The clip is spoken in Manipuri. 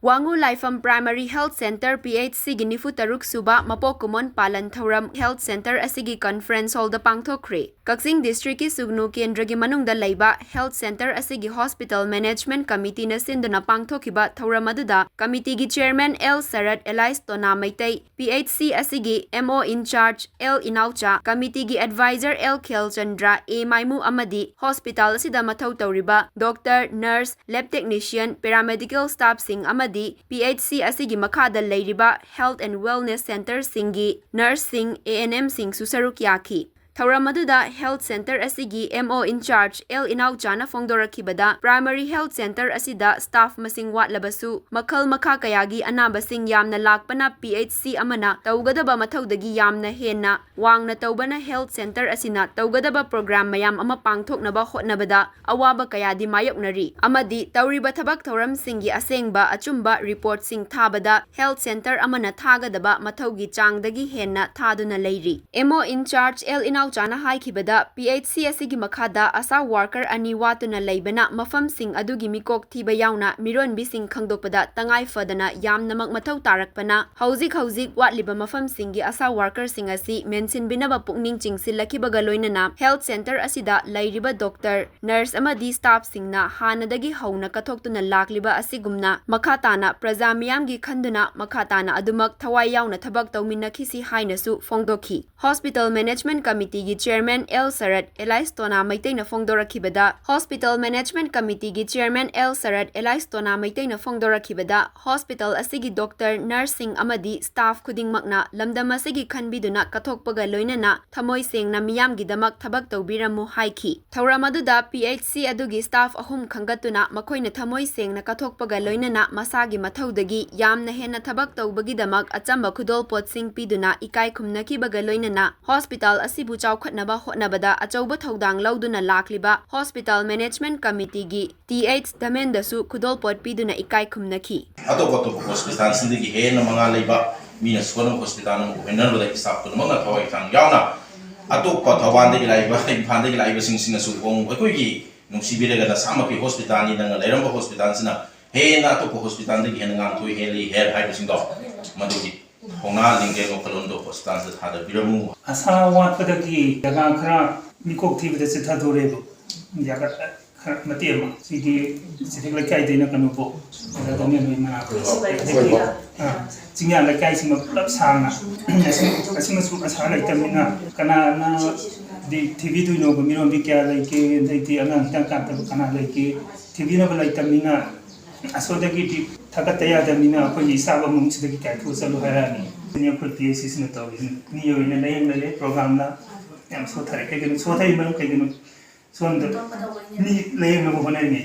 Wangoo Laipham Primary Health Center PHC gi nifu taruk Suba Mapok Kumon Palan Pangthokhre Health Center asigi Conference Hall da Pangthokhre. Kaksing District ki Sugnu Kendra gi manungda laiba Health Center asigi Hospital Management Committee na sinduna pangthokhiba thauram aduda Committee gi Chairman L Sarat Elias Tona Maitai, PHC asigi MO in charge L Inaucha, Committee gi Advisor L Khel Chandra A Maimu amadi Hospital asida mathau tawriba Doctor, Nurse, Lab Technician, Paramedical Staff sing PHC asigi makada leiriba Health and Wellness Center singi nurse sing ANM sing susaruk yaki. Thauram aduda Health Center asigi MO in charge L Inaucha na fongdorakibada Primary Health Center asida staff masing watlabasu makhal makha kayagi anaba sing yamna lakpana PHC amana tawgadaba mathaudagi yamna henna wangna tawbana Health Center asina tawgadaba program mayam ama pangthoknaba hotnabada awaba kayadi mayoknari amadi tawriba thabak thauram singi asengba achumba report sing thabada Health Center amana thagadaba mathaugi changdagi henna thaduna leiri. MO in charge L Inaucha Chana haikibada PHC asigi makada asa worker ani watuna leibana mafam sing adugi mikok thiba yauna miron bising khangdokpada tangai fadana yamnamak mathau tarakpana hauzik watliba mafam singi asa worker sing asi mensin binaba pukning chingsilakibaga loinana Health Center asida lairiba doctor, nurse amadi staff singna hanadagi hauna kathoktuna lakliba asigumna makhatana praja miyamgi khanduna makhatana adumak thawai yauna thabak tawminakhisi hainasu fongdokhi. Hospital Management Committee gi Chairman L Sarat Elias Tona Maitai na fongdorakibada Hospital Management Committee gi Chairman L Sarat Elias Tona Maitai na fongdorakibada Hospital asigi Doctor, Nursing amadi staff khudingmakna lamdam asigi khanbiduna kathokpaga loinana thamoi sengna miyamgi damak thabak tawbiramu haiki. Thauram aduda PHC adugi staff ahum khangatuna makhoina thamoi sengna kathokpaga loinana masagi mathaudagi yamna henna thabak tawbagi damak achamba khudol pot sing piduna ikai khumnakibaga loinana Hospital asibu chawkhatnaba hotnabada achauba thodang lauduna lakliba Hospital Management Committee gi TH Damendasu khudol pot piduna ikai khumnaki. Atop hospital sindigi hena manga leiba mina skonam hospital no henarbada hisab to manga thawai thang yauna atop thawan de laiba imphan de laiba sing su bong akoi gi nungsibiraga da samaki hospital ni nang leiramba hospital sina hena atop hospital de hena ngang thoi heli her hai sing do madugi Hona lingge ko kalon do hospital se thada biramu asa wat padagi daga khara mikok thi bade se thadore bo jaga matema sigi sidik la kai deina kanu bo da dome me mana ko singya la kai sing plap sanga asing su asa la itamina kana na di tv tu no miro bi kya lai ke dai ti anang tang ka ta kana lai ke tv no la itamina asodagi di thakataya da mina ko isaba mung sidagi kai thu salu harani ni ko PHC sin to ni yo ina layang le program na yam so thare ke so thai man ke ni so ni layang no ko na ni